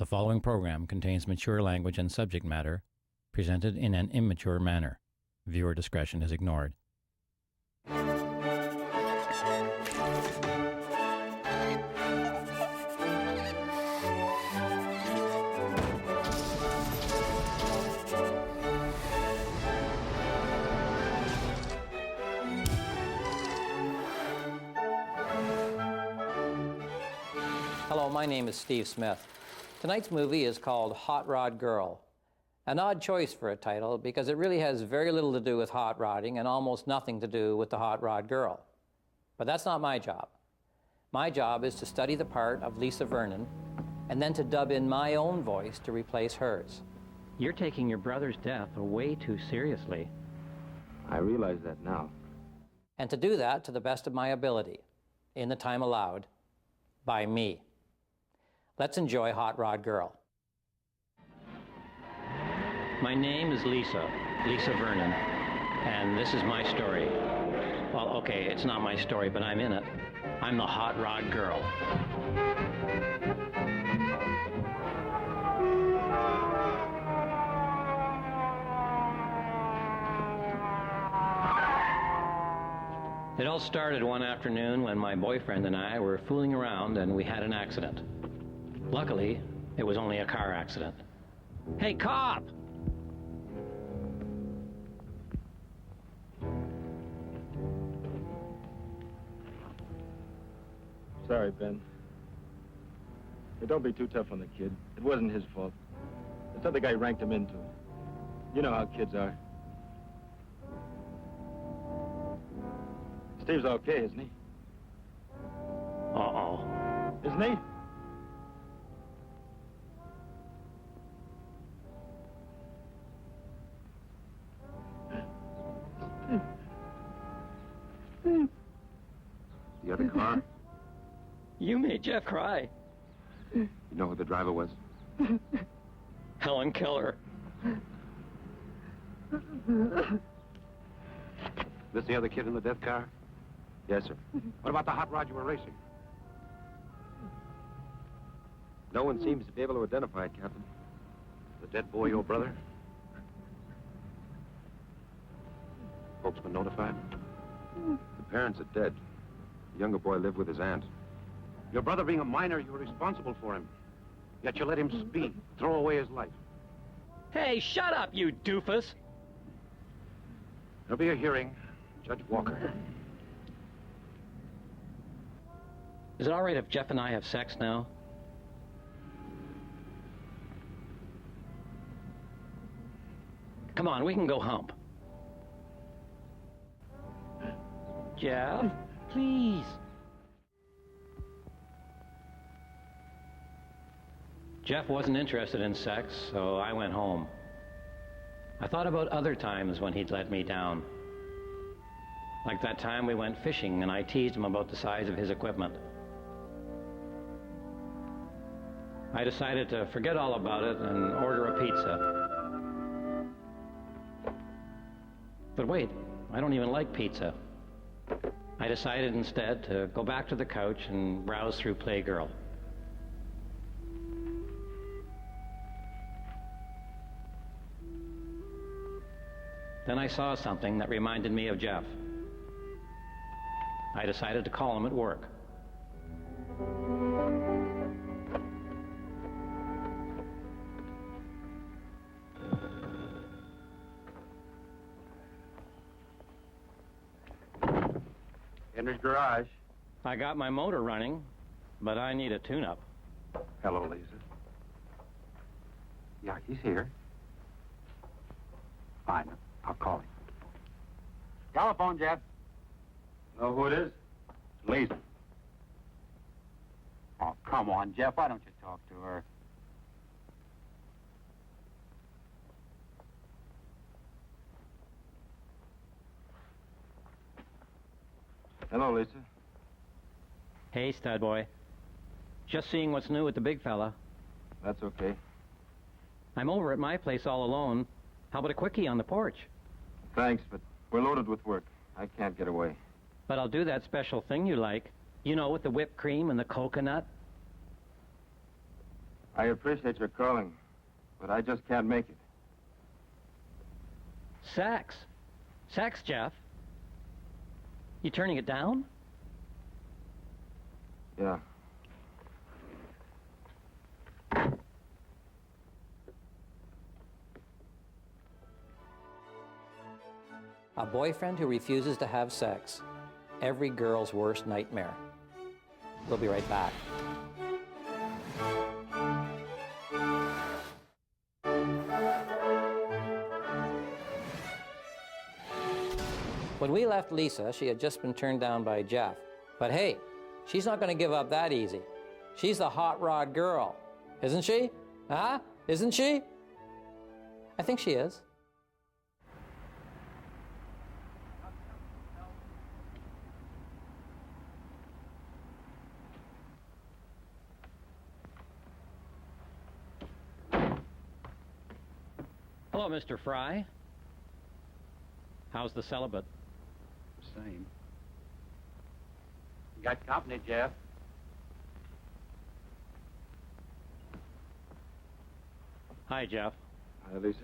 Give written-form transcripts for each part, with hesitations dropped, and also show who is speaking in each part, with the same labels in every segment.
Speaker 1: The following program contains mature language and subject matter presented in an immature manner. Viewer discretion is ignored.
Speaker 2: Hello, my name is Steve Smith. Tonight's movie is called Hot Rod Girl. An odd choice for a title because it really has very little to do with hot rodding and almost nothing to do with the hot rod girl. But that's not my job. My job is to study the part of Lisa Vernon and then to dub in my own voice to replace hers.
Speaker 3: You're taking your brother's death way too seriously.
Speaker 4: I realize that now.
Speaker 2: And to do that to the best of my ability, in the time allowed, by me. Let's enjoy Hot Rod Girl.
Speaker 3: My name is Lisa Vernon, and this is my story. Well, okay, it's not my story, but I'm in it. I'm the Hot Rod Girl. It all started one afternoon when my boyfriend and I were fooling around and we had an accident. Luckily, it was only a car accident. Hey, cop!
Speaker 4: Sorry, Ben. Hey, don't be too tough on the kid. It wasn't his fault. This other guy ranked him into it. You know how kids are. Steve's okay, isn't he?
Speaker 3: Uh-oh.
Speaker 4: Isn't he?
Speaker 5: The other car?
Speaker 3: You made Jeff cry.
Speaker 5: You know who the driver was?
Speaker 3: Helen Keller.
Speaker 5: This the other kid in the death car?
Speaker 4: Yes, sir.
Speaker 5: What about the hot rod you were racing? No one seems to be able to identify it, Captain. The dead boy your brother? Folks been notified? The parents are dead. The younger boy lived with his aunt. Your brother being a minor, you were responsible for him. Yet you let him speed, throw away his life.
Speaker 3: Hey, shut up, you doofus!
Speaker 5: There'll be a hearing. Judge Walker.
Speaker 3: Is it all right if Jeff and I have sex now? Come on, we can go hump. Jeff, please. Jeff wasn't interested in sex, so I went home. I thought about other times when he'd let me down. Like that time we went fishing and I teased him about the size of his equipment. I decided to forget all about it and order a pizza. But wait, I don't even like pizza. I decided instead to go back to the couch and browse through Playgirl. Then I saw something that reminded me of Jeff. I decided to call him at work.
Speaker 4: Henry's garage.
Speaker 3: I got my motor running, but I need a tune-up.
Speaker 5: Hello, Lisa. Yeah, he's here. Fine, I'll call him.
Speaker 4: Telephone, Jeff. Know who it is?
Speaker 5: Lisa.
Speaker 6: Oh, come on, Jeff. Why don't you talk to her?
Speaker 4: Hello, Lisa.
Speaker 3: Hey, stud boy. Just seeing what's new with the big fella.
Speaker 4: That's okay.
Speaker 3: I'm over at my place all alone. How about a quickie on the porch?
Speaker 4: Thanks, but we're loaded with work. I can't get away.
Speaker 3: But I'll do that special thing you like. You know, with the whipped cream and the coconut.
Speaker 4: I appreciate your calling, but I just can't make it.
Speaker 3: Sex. Sex, Jeff. You turning it down?
Speaker 4: Yeah.
Speaker 2: A boyfriend who refuses to have sex. Every girl's worst nightmare. We'll be right back. When we left Lisa, she had just been turned down by Jeff. But hey, she's not going to give up that easy. She's the hot rod girl, isn't she? Huh? Isn't she? I think she is.
Speaker 3: Hello, Mr. Fry. How's the celibate?
Speaker 6: Same. Got company, Jeff.
Speaker 3: Hi, Jeff.
Speaker 4: Hi, Lisa.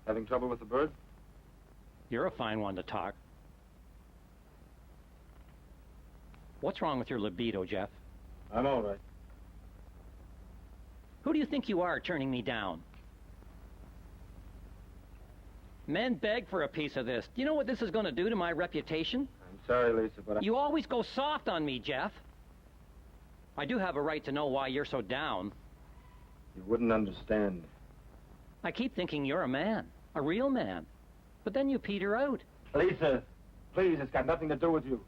Speaker 4: Having trouble with the bird?
Speaker 3: You're a fine one to talk. What's wrong with your libido, Jeff?
Speaker 4: I'm all right.
Speaker 3: Who do you think you are turning me down? Men beg for a piece of this. Do you know what this is going to do to my reputation?
Speaker 4: I'm sorry, Lisa, but
Speaker 3: You always go soft on me, Jeff. I do have a right to know why you're so down.
Speaker 4: You wouldn't understand.
Speaker 3: I keep thinking you're a man, a real man. But then you peter out.
Speaker 4: Lisa, please, it's got nothing to do with you.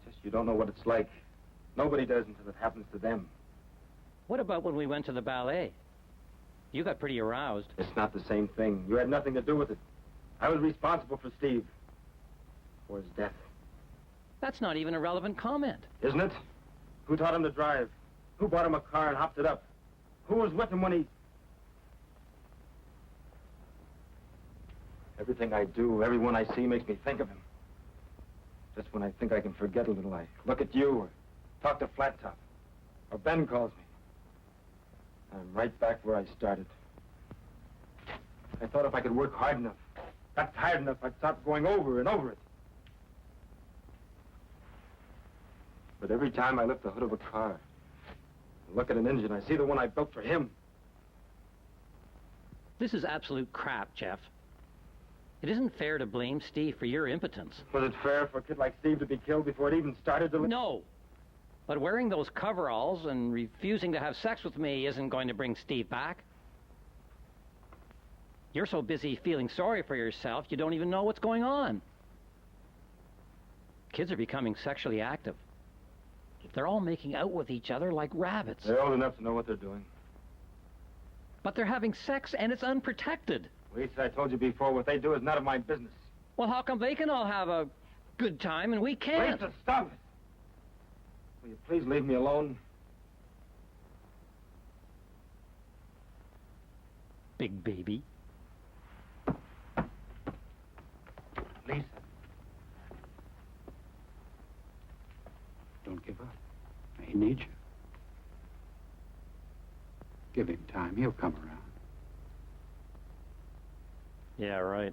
Speaker 4: Just you don't know what it's like. Nobody does until it happens to them.
Speaker 3: What about when we went to the ballet? You got pretty aroused.
Speaker 4: It's not the same thing. You had nothing to do with it. I was responsible for Steve. For his death.
Speaker 3: That's not even a relevant comment.
Speaker 4: Isn't it? Who taught him to drive? Who bought him a car and hopped it up? Who was with him when he... Everything I do, everyone I see makes me think of him. Just when I think I can forget a little, I look at you or talk to Flat Top. Or Ben calls me. I'm right back where I started. I thought if I could work hard enough, got tired enough, I'd stop going over and over it. But every time I lift the hood of a car and look at an engine, I see the one I built for him.
Speaker 3: This is absolute crap, Jeff. It isn't fair to blame Steve for your impotence.
Speaker 4: Was it fair for a kid like Steve to be killed before it even started to...
Speaker 3: No. But wearing those coveralls and refusing to have sex with me isn't going to bring Steve back. You're so busy feeling sorry for yourself, you don't even know what's going on. Kids are becoming sexually active. They're all making out with each other like rabbits.
Speaker 4: They're old enough to know what they're doing.
Speaker 3: But they're having sex and it's unprotected.
Speaker 4: Lisa, I told you before, what they do is none of my business.
Speaker 3: Well, how come they can all have a good time and we can't?
Speaker 4: Lisa, stop it! Will you please leave me alone?
Speaker 3: Big baby.
Speaker 6: Lisa. Don't give up. He needs you. Give him time. He'll come around.
Speaker 3: Yeah, right.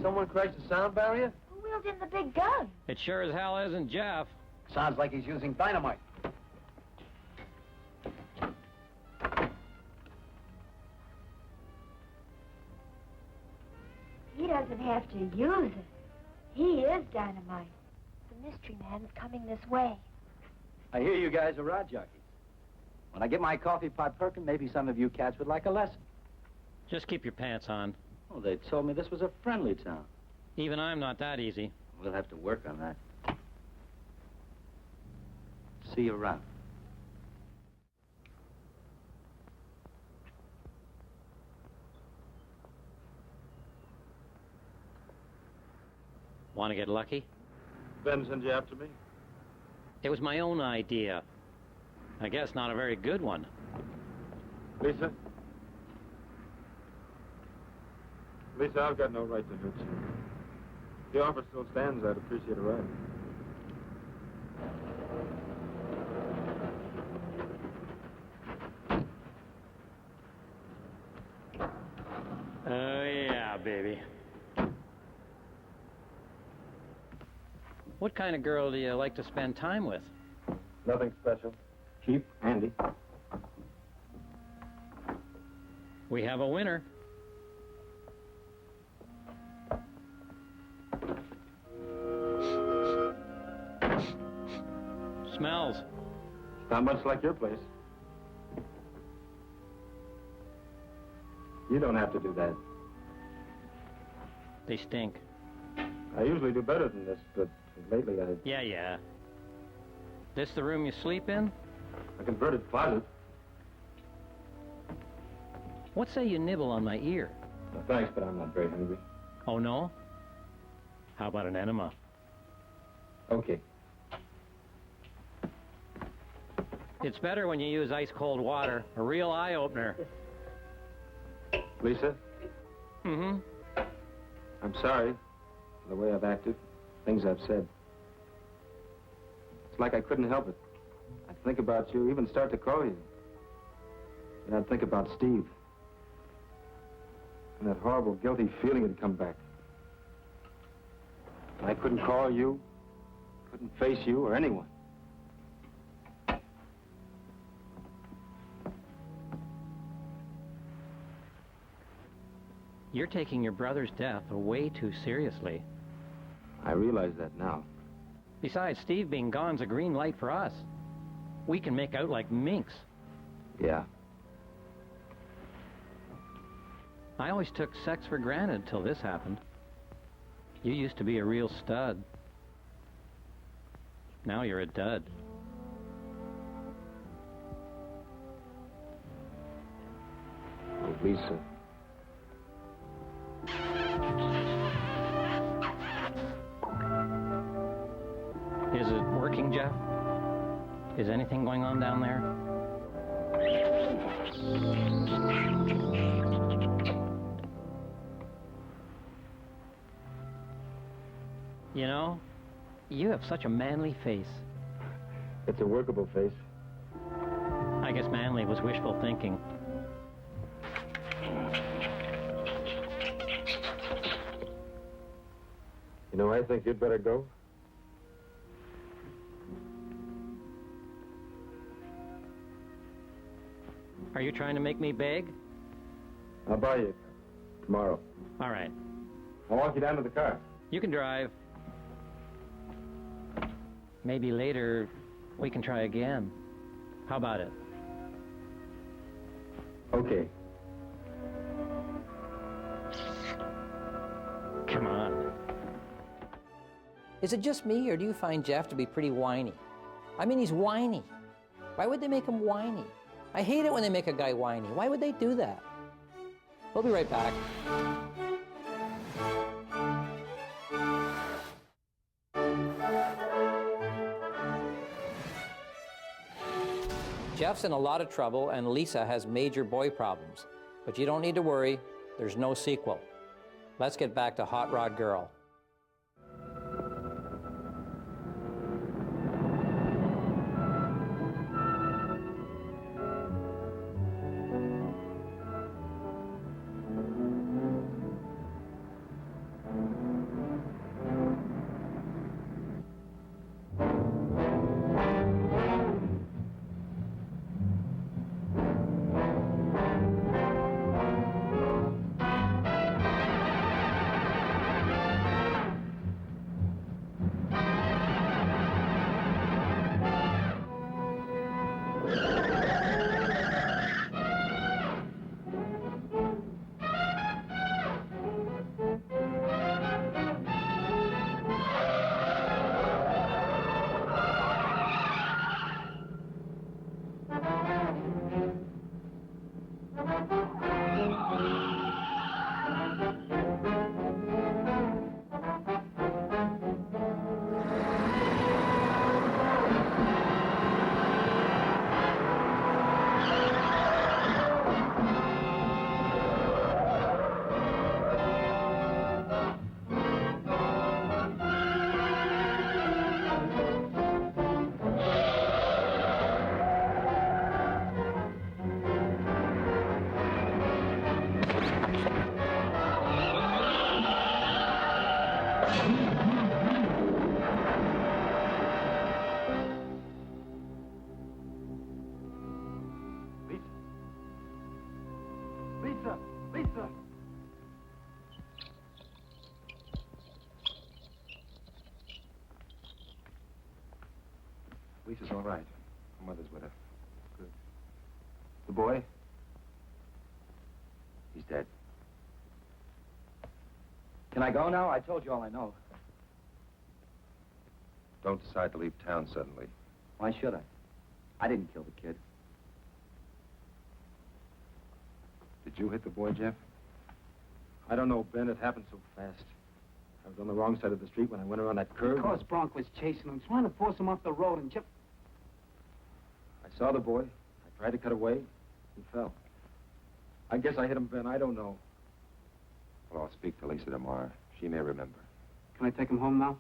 Speaker 6: Someone crashed the sound barrier?
Speaker 7: Who wheeled in the big gun?
Speaker 3: It sure as hell isn't Jeff.
Speaker 6: Sounds like he's using dynamite.
Speaker 7: He doesn't have to use it. He is dynamite. The mystery man's coming this way.
Speaker 6: I hear you guys are rod jockeys. When I get my coffee pot perking, maybe some of you cats would like a lesson.
Speaker 3: Just keep your pants on.
Speaker 6: Oh, they told me this was a friendly town.
Speaker 3: Even I'm not that easy.
Speaker 6: We'll have to work on that. See you around.
Speaker 3: Want to get lucky?
Speaker 4: Ben send you after me?
Speaker 3: It was my own idea. I guess not a very good one.
Speaker 4: Lisa? Lisa, I've got no right to hurt you. If the offer still stands, I'd appreciate a ride.
Speaker 3: Oh, yeah, baby. What kind of girl do you like to spend time with?
Speaker 4: Nothing special. Cheap, handy.
Speaker 3: We have a winner. Smells.
Speaker 4: Not much like your place. You don't have to do that.
Speaker 3: They stink.
Speaker 4: I usually do better than this, but lately I...
Speaker 3: Yeah. This the room you sleep in?
Speaker 4: A converted closet.
Speaker 3: What say you nibble on my ear?
Speaker 4: No, thanks, but I'm not very hungry.
Speaker 3: Oh, no? How about an enema?
Speaker 4: Okay.
Speaker 3: It's better when you use ice-cold water. A real eye-opener.
Speaker 4: Lisa?
Speaker 3: Mm-hmm.
Speaker 4: I'm sorry for the way I've acted, things I've said. It's like I couldn't help it. I'd think about you, even start to call you. And I'd think about Steve. And that horrible, guilty feeling had come back. And I couldn't call you, couldn't face you or anyone.
Speaker 3: You're taking your brother's death way too seriously.
Speaker 4: I realize that now.
Speaker 3: Besides, Steve being gone's a green light for us. We can make out like minks.
Speaker 4: Yeah.
Speaker 3: I always took sex for granted till this happened. You used to be a real stud. Now you're a dud.
Speaker 4: Oh, Lisa.
Speaker 3: Is it working, Jeff? Is anything going on down there? You know, you have such a manly face.
Speaker 4: It's a workable face.
Speaker 3: I guess manly was wishful thinking.
Speaker 4: You know, I think you'd better go.
Speaker 3: Are you trying to make me beg?
Speaker 4: I'll buy you tomorrow.
Speaker 3: All right.
Speaker 4: I'll walk you down to the car.
Speaker 3: You can drive. Maybe later we can try again. How about it?
Speaker 4: Okay.
Speaker 3: Come on.
Speaker 2: Is it just me, or do you find Jeff to be pretty whiny? I mean, he's whiny. Why would they make him whiny? I hate it when they make a guy whiny. Why would they do that? We'll be right back. Jeff's in a lot of trouble, and Lisa has major boy problems. But you don't need to worry. There's no sequel. Let's get back to Hot Rod Girl.
Speaker 6: Lisa.
Speaker 5: Lisa's all right. Her mother's with her. Good. The boy? He's dead.
Speaker 6: Can I go now? I told you all I know.
Speaker 5: Don't decide to leave town suddenly.
Speaker 6: Why should I? I didn't kill the kid.
Speaker 5: Did you hit the boy, Jeff?
Speaker 4: I don't know, Ben. It happened so fast. I was on the wrong side of the street when I went around that curve.
Speaker 8: Because Bronk was chasing him, trying to force him off the road, and Jeff...
Speaker 4: I saw the boy. I tried to cut away. He fell. I guess I hit him, Ben. I don't know.
Speaker 5: Well, I'll speak to Lisa tomorrow. She may remember.
Speaker 8: Can I take him home now?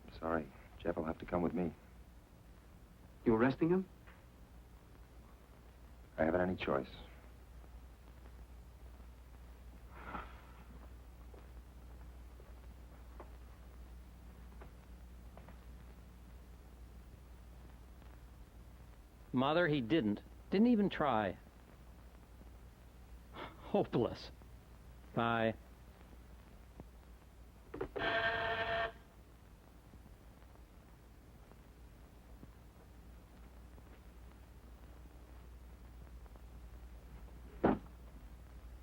Speaker 5: I'm sorry. Jeff will have to come with me.
Speaker 8: You arresting him?
Speaker 5: I haven't any choice.
Speaker 3: Mother, he didn't. Didn't even try. Hopeless. Bye.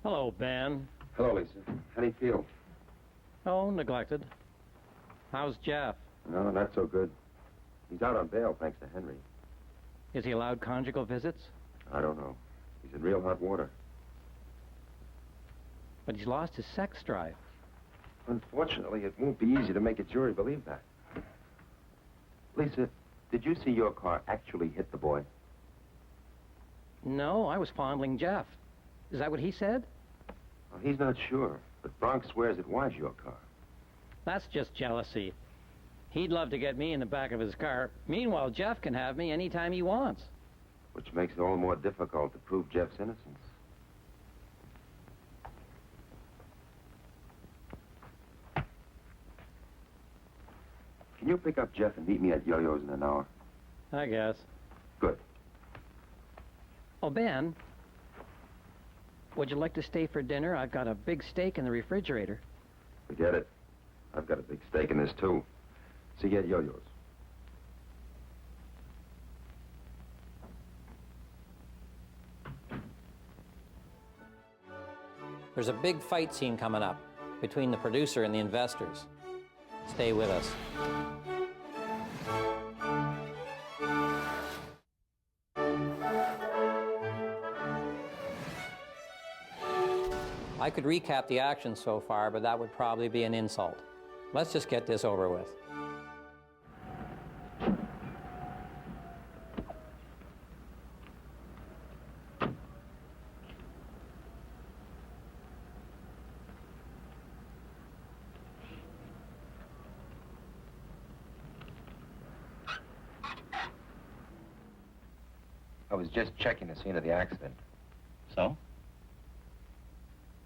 Speaker 3: Hello, Ben.
Speaker 5: Hello, Lisa. How do you feel?
Speaker 3: Oh, neglected. How's Jeff?
Speaker 5: No, not so good. He's out on bail, thanks to Henry.
Speaker 3: Is he allowed conjugal visits?
Speaker 5: I don't know. He's in real hot water.
Speaker 3: But he's lost his sex drive.
Speaker 5: Unfortunately, it won't be easy to make a jury believe that. Lisa, did you see your car actually hit the boy?
Speaker 3: No, I was fondling Jeff. Is that what he said?
Speaker 5: Well, he's not sure, but Bronx swears it was your car.
Speaker 3: That's just jealousy. He'd love to get me in the back of his car. Meanwhile, Jeff can have me anytime he wants.
Speaker 5: Which makes it all the more difficult to prove Jeff's innocence. Can you pick up Jeff and meet me at Yo-Yo's in an hour?
Speaker 3: I guess.
Speaker 5: Good.
Speaker 3: Oh, Ben, would you like to stay for dinner? I've got a big steak in the refrigerator.
Speaker 5: Forget it. I've got a big stake in this, too. See you at Yo-Yo's.
Speaker 2: There's a big fight scene coming up between the producer and the investors. Stay with us. I could recap the action so far, but that would probably be an insult. Let's just get this over with.
Speaker 5: I was just checking the scene of the accident.
Speaker 6: So?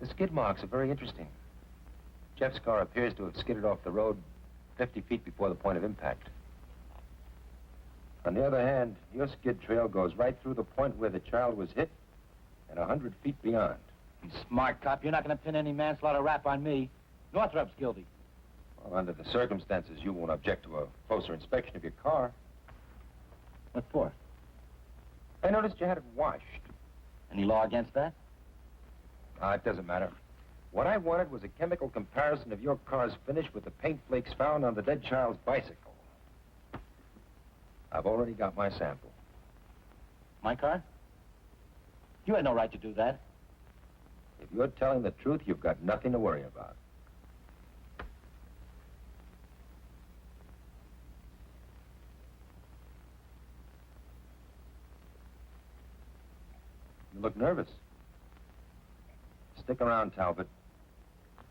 Speaker 5: The skid marks are very interesting. Jeff's car appears to have skidded off the road 50 feet before the point of impact. On the other hand, your skid trail goes right through the point where the child was hit and 100 feet beyond.
Speaker 6: You smart cop. You're not going to pin any manslaughter rap on me. Northrup's guilty.
Speaker 5: Well, under the circumstances, you won't object to a closer inspection of your car.
Speaker 6: What for?
Speaker 5: I noticed you had it washed.
Speaker 6: Any law against that?
Speaker 5: It doesn't matter. What I wanted was a chemical comparison of your car's finish with the paint flakes found on the dead child's bicycle. I've already got my sample.
Speaker 6: My car? You had no right to do that.
Speaker 5: If you're telling the truth, you've got nothing to worry about. You look nervous. Stick around, Talbot.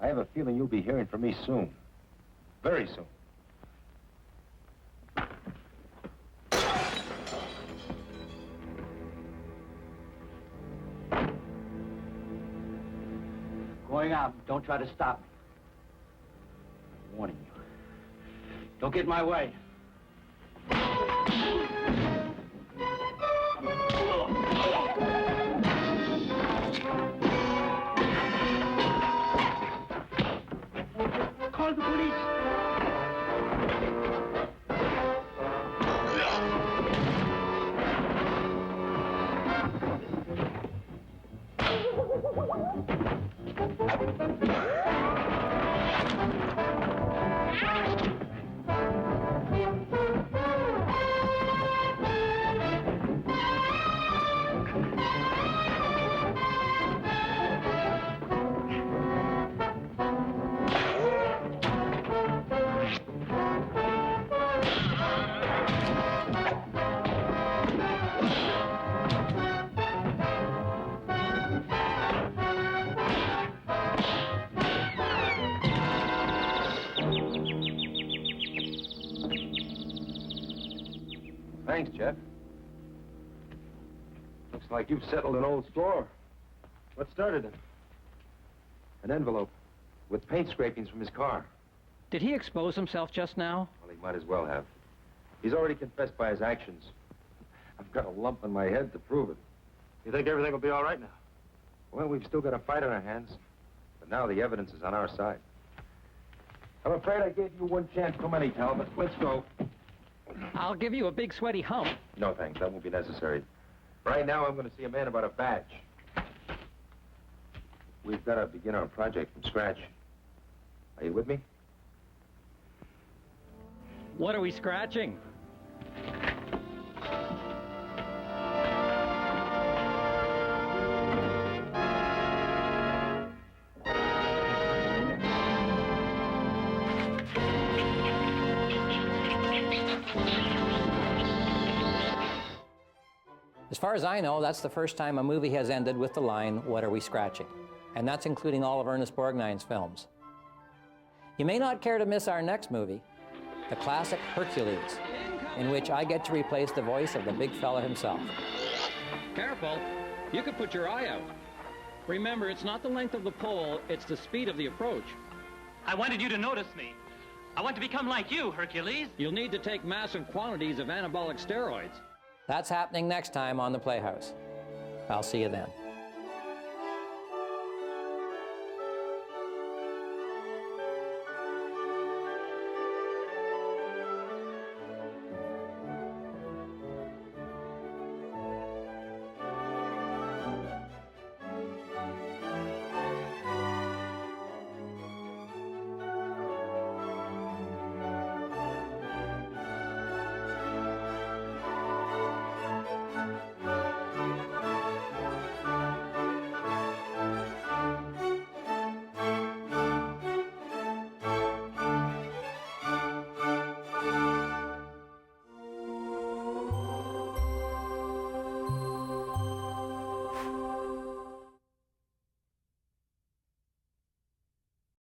Speaker 5: I have a feeling you'll be hearing from me soon. Very soon.
Speaker 6: Going out. Don't try to stop me. I'm warning you. Don't get in my way. call the police.
Speaker 5: Thanks, Jeff. Looks like you've settled an old score. What started it? An envelope with paint scrapings from his car.
Speaker 3: Did he expose himself just now?
Speaker 5: Well, he might as well have. He's already confessed by his actions. I've got a lump in my head to prove it.
Speaker 4: You think everything will be all right now?
Speaker 5: Well, we've still got a fight on our hands, but now the evidence is on our side. I'm afraid I gave you one chance too many, Talbot. Let's go.
Speaker 3: I'll give you a big sweaty hump.
Speaker 5: No, thanks. That won't be necessary. Right now, I'm going to see a man about a badge. We've got to begin our project from scratch. Are you with me?
Speaker 3: What are we scratching?
Speaker 2: As far as I know, that's the first time a movie has ended with the line, "What are we scratching?" And that's including all of Ernest Borgnine's films. You may not care to miss our next movie, the classic Hercules, in which I get to replace the voice of the big fella himself.
Speaker 3: Careful. You could put your eye out. Remember, it's not the length of the pole, it's the speed of the approach.
Speaker 9: I wanted you to notice me. I want to become like you, Hercules.
Speaker 3: You'll need to take massive quantities of anabolic steroids.
Speaker 2: That's happening next time on the Playhouse. I'll see you then.